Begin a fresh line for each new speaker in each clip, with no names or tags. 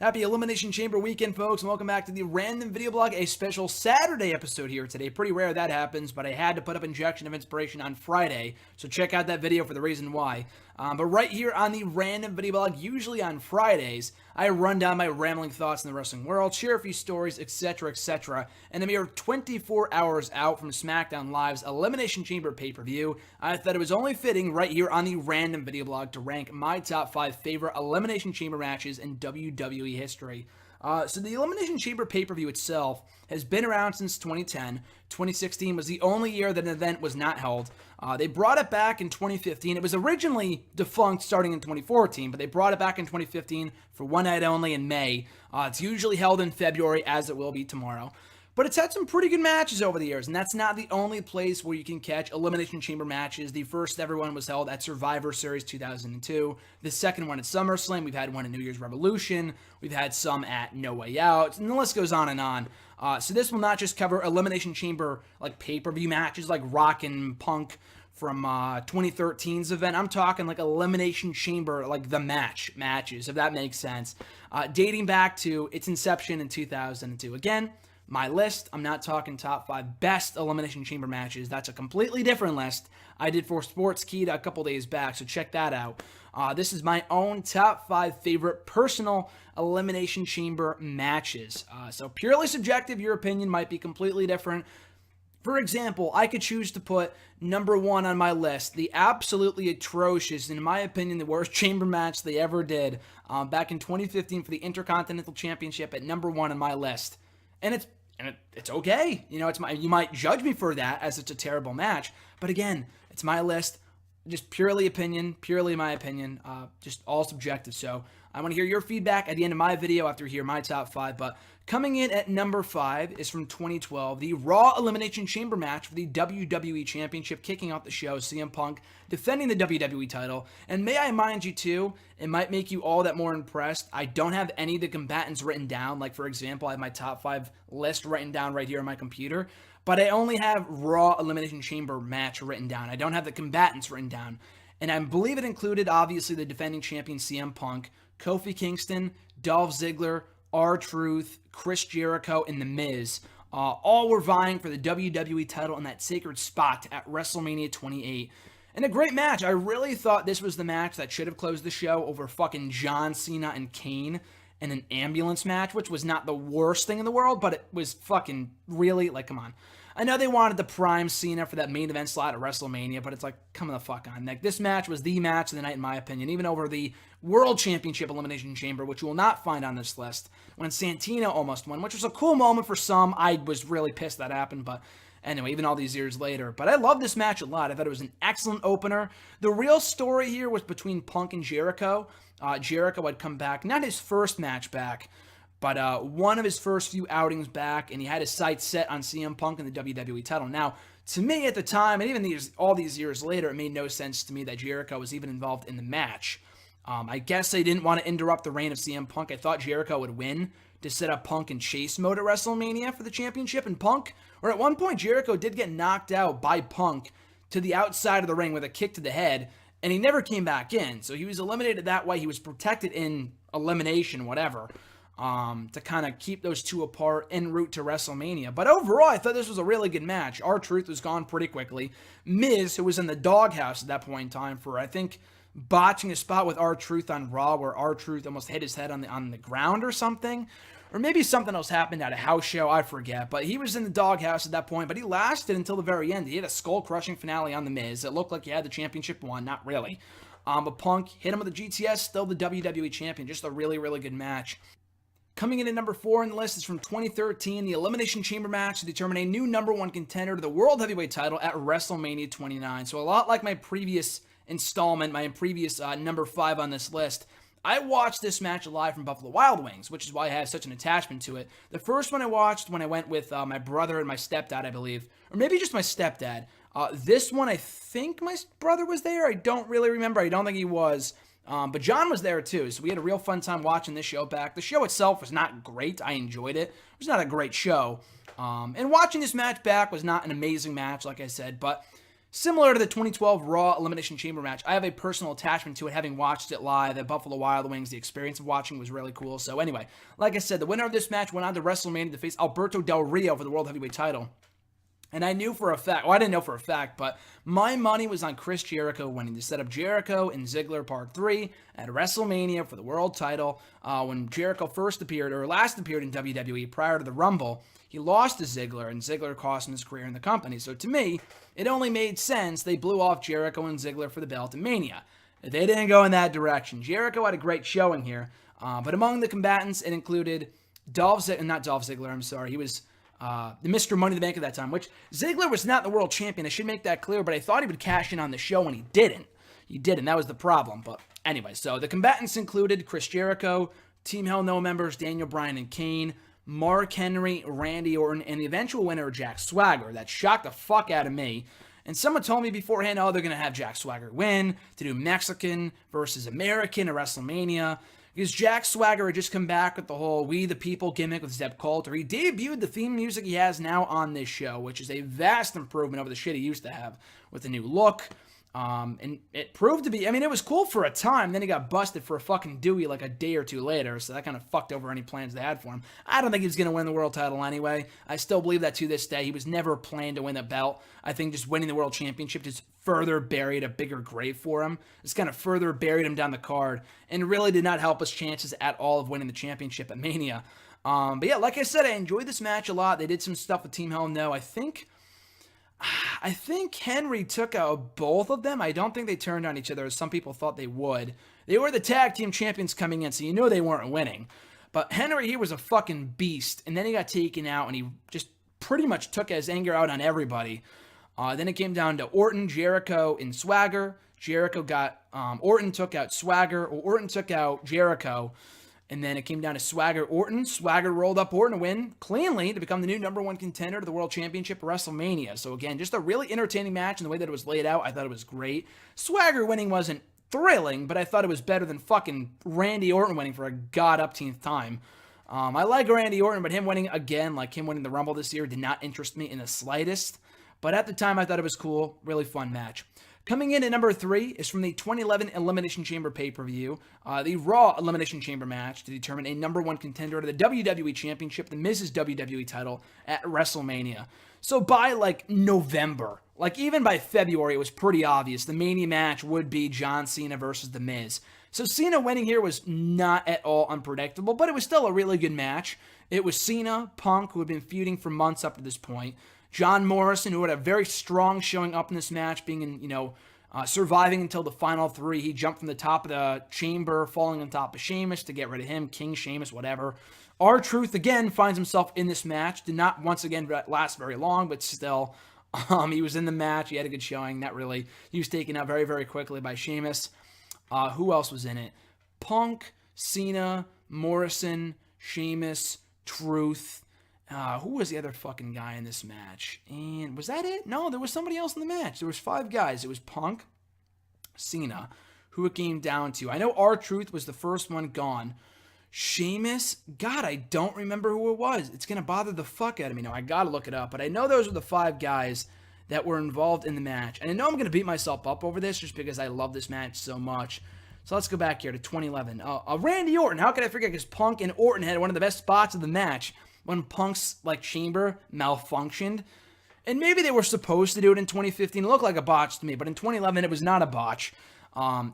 Happy Elimination Chamber weekend, folks, and welcome back to the Random Video Blog, a special Saturday episode here today. Pretty rare that happens, but I had to put up Injection of Inspiration on Friday, so check out that video for the reason why. But right here on the Random Video Blog, usually on Fridays, I run down my rambling thoughts in the wrestling world, share a few stories, etc., etc., and a mere 24 hours out from SmackDown Live's Elimination Chamber pay-per-view, I thought it was only fitting right here on the Random Video Blog to rank my top 5 favorite Elimination Chamber matches in WWE history. So the Elimination Chamber pay-per-view itself has been around since 2010. 2016 was the only year that an event was not held. They brought it back in 2015. It was originally defunct starting in 2014, but they brought it back in 2015 for one night only in May. It's usually held in February, as it will be tomorrow. But it's had some pretty good matches over the years, and that's not the only place where you can catch Elimination Chamber matches. The first ever one was held at Survivor Series 2002. The second one at SummerSlam. We've had one at New Year's Revolution. We've had some at No Way Out, and the list goes on and on. So this will not just cover Elimination Chamber like pay-per-view matches like Rock and Punk from 2013's event. I'm talking like Elimination Chamber, like the matches, if that makes sense. Dating back to its inception in 2002. Again, my list, I'm not talking top 5 best Elimination Chamber matches. That's a completely different list I did for Sportskeeda a couple days back, so check that out. This is my own top 5 favorite personal Elimination Chamber matches. So purely subjective, your opinion might be completely different. For example, I could choose to put number 1 on my list, the absolutely atrocious, and in my opinion, the worst chamber match they ever did back in 2015 for the Intercontinental Championship at number 1 on my list. And it's okay. You know, you might judge me for that as it's a terrible match, but again, it's my list, just purely my opinion, just all subjective. So I want to hear your feedback at the end of my video after you hear my top 5, but coming in at number 5 is from 2012, the Raw Elimination Chamber match for the WWE Championship, kicking off the show, CM Punk defending the WWE title. And may I mind you too, it might make you all that more impressed, I don't have any of the combatants written down. Like, for example, I have my top 5 list written down right here on my computer, but I only have Raw Elimination Chamber match written down. I don't have the combatants written down. And I believe it included, obviously, the defending champion CM Punk, Kofi Kingston, Dolph Ziggler, R-Truth, Chris Jericho, and The Miz. All were vying for the WWE title in that sacred spot at WrestleMania 28. And a great match. I really thought this was the match that should have closed the show over fucking John Cena and Kane in an ambulance match, which was not the worst thing in the world, but it was fucking really, like, come on. I know they wanted the prime Cena for that main event slot at WrestleMania, but it's like, come the fuck on. Like, this match was the match of the night, in my opinion, even over the World Championship Elimination Chamber, which you will not find on this list, when Santino almost won, which was a cool moment for some. I was really pissed that happened, but anyway, even all these years later. But I love this match a lot. I thought it was an excellent opener. The real story here was between Punk and Jericho. Jericho had come back, not his first match back, but one of his first few outings back, and he had his sights set on CM Punk and the WWE title. Now, to me at the time, and even all these years later, it made no sense to me that Jericho was even involved in the match. I guess they didn't want to interrupt the reign of CM Punk. I thought Jericho would win to set up Punk in chase mode at WrestleMania for the championship, and Punk, or at one point, Jericho did get knocked out by Punk to the outside of the ring with a kick to the head, and he never came back in. So he was eliminated that way. He was protected in elimination, whatever, to kind of keep those two apart en route to WrestleMania. But overall, I thought this was a really good match. R-Truth was gone pretty quickly. Miz, who was in the doghouse at that point in time for, I think, botching a spot with R-Truth on Raw where R-Truth almost hit his head on the ground or something. Or maybe something else happened at a house show, I forget. But he was in the doghouse at that point, but he lasted until the very end. He had a skull-crushing finale on The Miz. It looked like he had the championship won, not really. But Punk hit him with a GTS, still the WWE champion. Just a really, really good match. Coming in at number 4 on the list is from 2013, the Elimination Chamber match to determine a new number 1 contender to the World Heavyweight title at WrestleMania 29. So a lot like my previous installment, my previous number 5 on this list, I watched this match live from Buffalo Wild Wings, which is why I have such an attachment to it. The first one I watched when I went with my brother and my stepdad, I believe, or maybe just my stepdad. This one, I think my brother was there. I don't really remember. I don't think he was. But John was there too, so we had a real fun time watching this show back. The show itself was not great. I enjoyed it. It was not a great show. And watching this match back was not an amazing match, like I said, but Similar to the 2012 Raw Elimination Chamber match, I have a personal attachment to it, having watched it live at Buffalo Wild Wings. The experience of watching was really cool. So anyway, like I said, the winner of this match went on to WrestleMania to face Alberto Del Rio for the World Heavyweight title. And I knew for a fact, well, I didn't know for a fact, but my money was on Chris Jericho winning to set up Jericho and Ziggler Part 3 at WrestleMania for the world title. When Jericho last appeared in WWE prior to the Rumble, he lost to Ziggler, and Ziggler cost him his career in the company. So to me, it only made sense they blew off Jericho and Ziggler for the belt in Mania. They didn't go in that direction. Jericho had a great showing here, but among the combatants, it included not Dolph Ziggler, I'm sorry. He was the Mr. Money in the Bank at that time, which Ziggler was not the world champion. I should make that clear, but I thought he would cash in on the show, and he didn't. He didn't. That was the problem. But anyway, so the combatants included Chris Jericho, Team Hell No members Daniel Bryan and Kane, Mark Henry, Randy Orton, and the eventual winner, Jack Swagger. That shocked the fuck out of me. And someone told me beforehand, they're going to have Jack Swagger win to do Mexican versus American at WrestleMania. Because Jack Swagger had just come back with the whole We the People gimmick with Zeb Coulter. He debuted the theme music he has now on this show, which is a vast improvement over the shit he used to have with a new look. And it proved to be, it was cool for a time. Then he got busted for a fucking Dewey like a day or two later, so that kind of fucked over any plans they had for him. I don't think he was going to win the world title anyway. I still believe that to this day. He was never planned to win a belt. I think just winning the world championship just further buried a bigger grave for him. Just kind of further buried him down the card and really did not help his chances at all of winning the championship at Mania. But yeah, like I said, I enjoyed this match a lot. They did some stuff with Team Hell No. I think Henry took out both of them. I don't think they turned on each other as some people thought they would. They were the tag team champions coming in, so you knew they weren't winning. But Henry, he was a fucking beast. And then he got taken out, and he just pretty much took his anger out on everybody. Then it came down to Orton, Jericho, and Swagger. Orton took out Swagger, or Orton took out Jericho. And then it came down to Swagger, Orton. Swagger rolled up Orton to win cleanly to become the new #1 contender to the World Championship at WrestleMania. So again, just a really entertaining match, and the way that it was laid out, I thought it was great. Swagger winning wasn't thrilling, but I thought it was better than fucking Randy Orton winning for a god-upteenth time. I like Randy Orton, but him winning again, like him winning the Rumble this year, did not interest me in the slightest. But at the time, I thought it was cool. Really fun match. Coming in at number 3 is from the 2011 Elimination Chamber pay-per-view, the Raw Elimination Chamber match to determine a #1 contender to the WWE Championship, the Miz's WWE title at WrestleMania. So by November, even by February, it was pretty obvious the Mania match would be John Cena versus The Miz. So Cena winning here was not at all unpredictable, but it was still a really good match. It was Cena, Punk, who had been feuding for months up to this point, John Morrison, who had a very strong showing up in this match, surviving until the final 3. He jumped from the top of the chamber, falling on top of Sheamus to get rid of him, King Sheamus, whatever. R-Truth, again, finds himself in this match. Did not, once again, last very long, but still, he was in the match. He had a good showing. He was taken out very, very quickly by Sheamus. Who else was in it? Punk, Cena, Morrison, Sheamus, Truth. Who was the other fucking guy in this match? And was that it? No, there was somebody else in the match. There was 5 guys. It was Punk, Cena, who it came down to. I know R-Truth was the first one gone. Sheamus, God, I don't remember who it was. It's going to bother the fuck out of me now. I got to look it up. But I know those were the 5 guys that were involved in the match. And I know I'm going to beat myself up over this just because I love this match so much. So let's go back here to 2011. Randy Orton. How could I forget? Because Punk and Orton had one of the best spots of the match when Punk's chamber malfunctioned. And maybe they were supposed to do it in 2015. It looked like a botch to me, but in 2011 it was not a botch.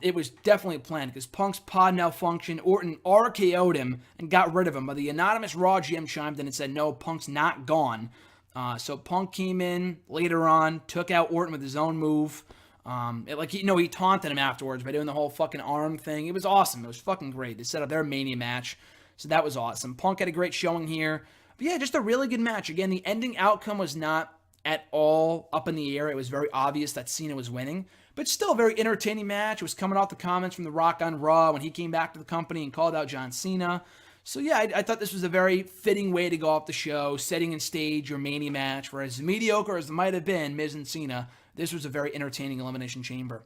It was definitely planned because Punk's pod malfunctioned. Orton RKO'd him and got rid of him. But the anonymous Raw GM chimed in and said, no, Punk's not gone. So Punk came in later on, took out Orton with his own move. He taunted him afterwards by doing the whole fucking arm thing. It was awesome. It was fucking great. They set up their Mania match. So that was awesome. Punk had a great showing here. But yeah, just a really good match. Again, the ending outcome was not at all up in the air. It was very obvious that Cena was winning. But still a very entertaining match. It was coming off the comments from The Rock on Raw when he came back to the company and called out John Cena. So yeah, I thought this was a very fitting way to go off the show, setting and stage your Mania match. For as mediocre as it might have been, Miz and Cena, this was a very entertaining Elimination Chamber.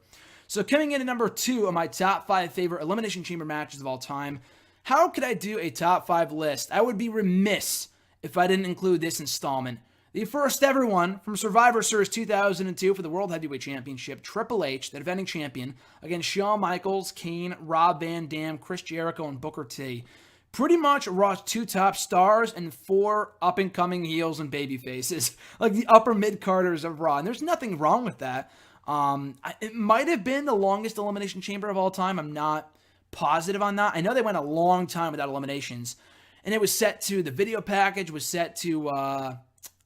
So coming in at number 2 of my top 5 favorite Elimination Chamber matches of all time, how could I do a top 5 list? I would be remiss if I didn't include this installment. The first ever one from Survivor Series 2002 for the World Heavyweight Championship, Triple H, the defending champion, against Shawn Michaels, Kane, Rob Van Dam, Chris Jericho, and Booker T. Pretty much Raw's 2 top stars and 4 up-and-coming heels and baby faces, like the upper mid-carders of Raw. And there's nothing wrong with that. It might have been the longest Elimination Chamber of all time. I'm not positive on that. I know they went a long time without eliminations. And it was set to, the video package was set to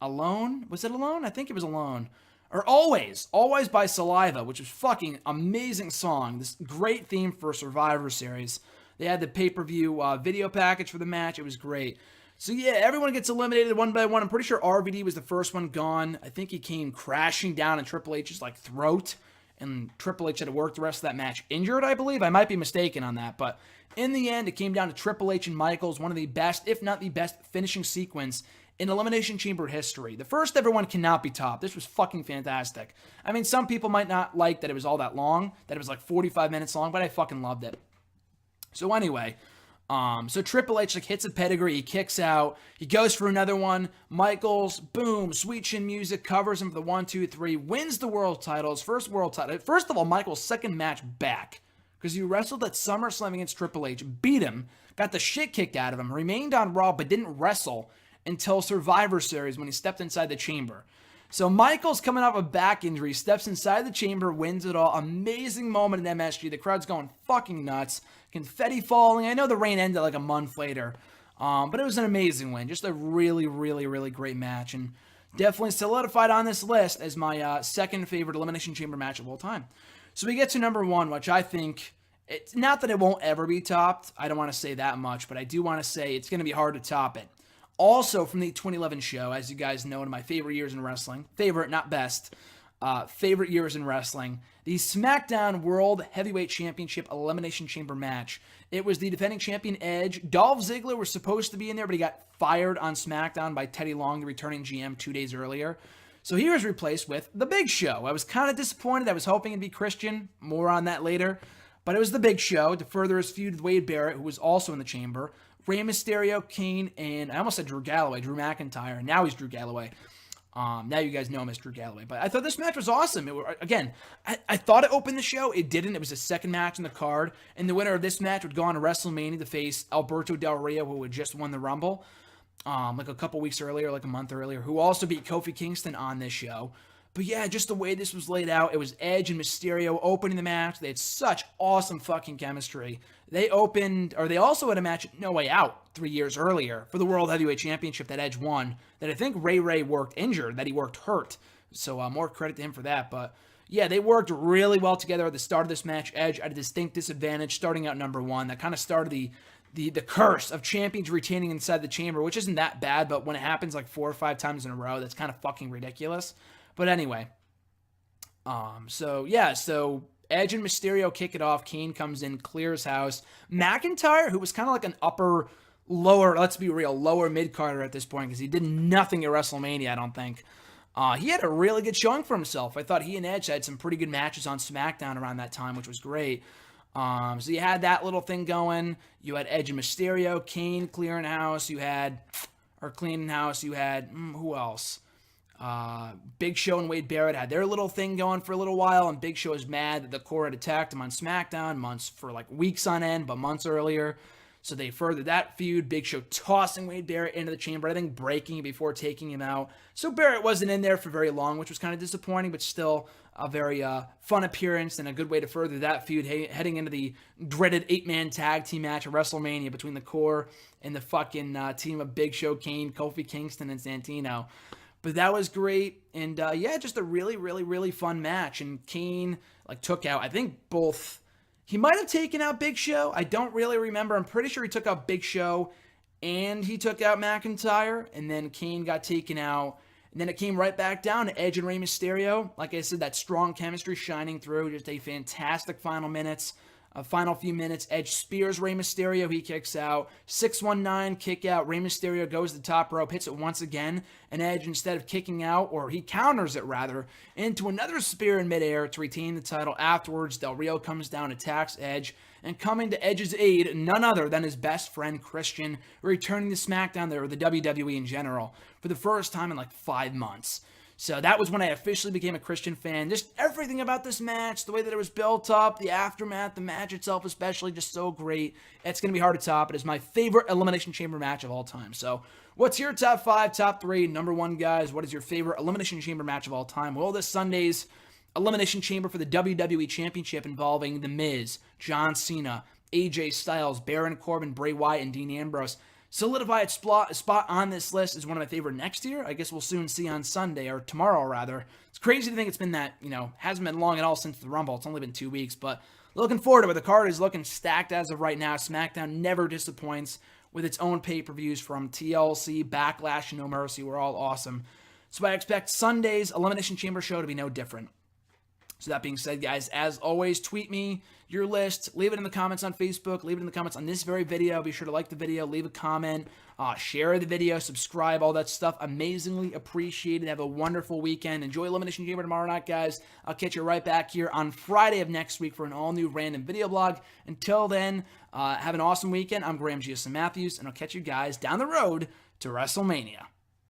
Alone. Was it Alone? I think it was Alone. Or Always by Saliva, which was fucking amazing song. This great theme for Survivor Series. They had the pay-per-view video package for the match. It was great. So yeah, everyone gets eliminated one by one. I'm pretty sure RVD was the first one gone. I think he came crashing down in Triple H's like throat, and Triple H had to work the rest of that match injured, I believe. I might be mistaken on that, but in the end, it came down to Triple H and Michaels, one of the best, if not the best, finishing sequence in Elimination Chamber history. The first ever one cannot be topped. This was fucking fantastic. I mean, some people might not like that it was all that long, that it was like 45 minutes long, but I fucking loved it. So anyway, so Triple H like hits a pedigree, he kicks out, he goes for another one, Michaels, boom, sweet chin music, covers him for the 1, 2, 3, wins the world titles, first world title. First of all, Michaels' second match back, because he wrestled at SummerSlam against Triple H, beat him, got the shit kicked out of him, remained on Raw, but didn't wrestle until Survivor Series when he stepped inside the chamber. So Michaels, coming off a back injury, steps inside the chamber, wins it all. Amazing moment in MSG. The crowd's going fucking nuts. Confetti falling. I know the reign ended like a month later, but it was an amazing win. Just a really, really, really great match, and definitely solidified on this list as my second favorite Elimination Chamber match of all time. So we get to number 1, which I think, it's not that it won't ever be topped. I don't want to say that much, but I do want to say it's going to be hard to top it. Also from the 2011 show, as you guys know, one of my favorite years in wrestling. Favorite, not best. Favorite years in wrestling. The SmackDown World Heavyweight Championship Elimination Chamber match. It was the defending champion Edge. Dolph Ziggler was supposed to be in there, but he got fired on SmackDown by Teddy Long, the returning GM, 2 days earlier. So he was replaced with The Big Show. I was kind of disappointed. I was hoping it'd be Christian. More on that later. But it was The Big Show to further his feud with Wade Barrett, who was also in the chamber. Rey Mysterio, Kane, and I almost said Drew Galloway, Drew McIntyre. Now he's Drew Galloway. Now you guys know him as Drew Galloway. But I thought this match was awesome. I thought it opened the show. It didn't. It was the second match in the card. And the winner of this match would go on to WrestleMania to face Alberto Del Rio, who had just won the Rumble like a couple weeks earlier, like a month earlier, who also beat Kofi Kingston on this show. But yeah, just the way this was laid out, it was Edge and Mysterio opening the match. They had such awesome fucking chemistry. They also had a match at No Way Out 3 years earlier for the World Heavyweight Championship that Edge won, that I think Ray worked injured, that he worked hurt. So more credit to him for that. But yeah, they worked really well together at the start of this match. Edge at a distinct disadvantage starting out number 1. That kind of started the curse of champions retaining inside the chamber, which isn't that bad, but when it happens like 4 or 5 times in a row, that's kind of fucking ridiculous. But anyway, so Edge and Mysterio kick it off. Kane comes in, clears house. McIntyre, who was kind of like an lower mid-carder at this point, because he did nothing at WrestleMania, I don't think. He had a really good showing for himself. I thought he and Edge had some pretty good matches on SmackDown around that time, which was great. So you had that little thing going. You had Edge and Mysterio, Kane clearing house. You had who else? Big Show and Wade Barrett had their little thing going for a little while, and Big Show is mad that the Core had attacked him on SmackDown for like weeks on end, but months earlier. So they furthered that feud. Big Show tossing Wade Barrett into the chamber, I think breaking it before taking him out. So Barrett wasn't in there for very long, which was kind of disappointing, but still a very fun appearance and a good way to further that feud heading into the dreaded 8-man tag team match at WrestleMania between the Core and the fucking team of Big Show, Kane, Kofi Kingston, and Santino. But that was great, and just a really, really, really fun match. And Kane took out, I think he might have taken out Big Show. I don't really remember. I'm pretty sure he took out Big Show, and he took out McIntyre, and then Kane got taken out. And then it came right back down to Edge and Rey Mysterio. Like I said, that strong chemistry shining through. Just a fantastic final minutes. Final few minutes, Edge spears Rey Mysterio. He kicks out. 619 kick out. Rey Mysterio goes to the top rope, hits it once again. And Edge, instead of kicking out, or he counters it rather, into another spear in midair to retain the title. Afterwards, Del Rio comes down, attacks Edge, and coming to Edge's aid, none other than his best friend Christian, returning to SmackDown there, or the WWE in general, for the first time in like 5 months. So that was when I officially became a Christian fan. Just everything about this match, the way that it was built up, the aftermath, the match itself especially, just so great. It's going to be hard to top. It is my favorite Elimination Chamber match of all time. So what's your top 5, top 3, number 1, guys? What is your favorite Elimination Chamber match of all time? Well, this Sunday's Elimination Chamber for the WWE Championship involving The Miz, John Cena, AJ Styles, Baron Corbin, Bray Wyatt, and Dean Ambrose solidified spot on this list is one of my favorite next year. I guess we'll soon see on Sunday, or tomorrow rather. It's crazy to think it's been that, hasn't been long at all since the Rumble. It's only been 2 weeks, but looking forward to it. The card is looking stacked as of right now. SmackDown never disappoints with its own pay-per-views, from TLC, Backlash, No Mercy. We're all awesome. So I expect Sunday's Elimination Chamber show to be no different. So that being said, guys, as always, tweet me your list. Leave it in the comments on Facebook. Leave it in the comments on this very video. Be sure to like the video, leave a comment, share the video, subscribe, all that stuff. Amazingly appreciated. Have a wonderful weekend. Enjoy Elimination Chamber tomorrow night, guys. I'll catch you right back here on Friday of next week for an all-new random video blog. Until then, have an awesome weekend. I'm Graham Giuseppe Matthews, and I'll catch you guys down the road to WrestleMania.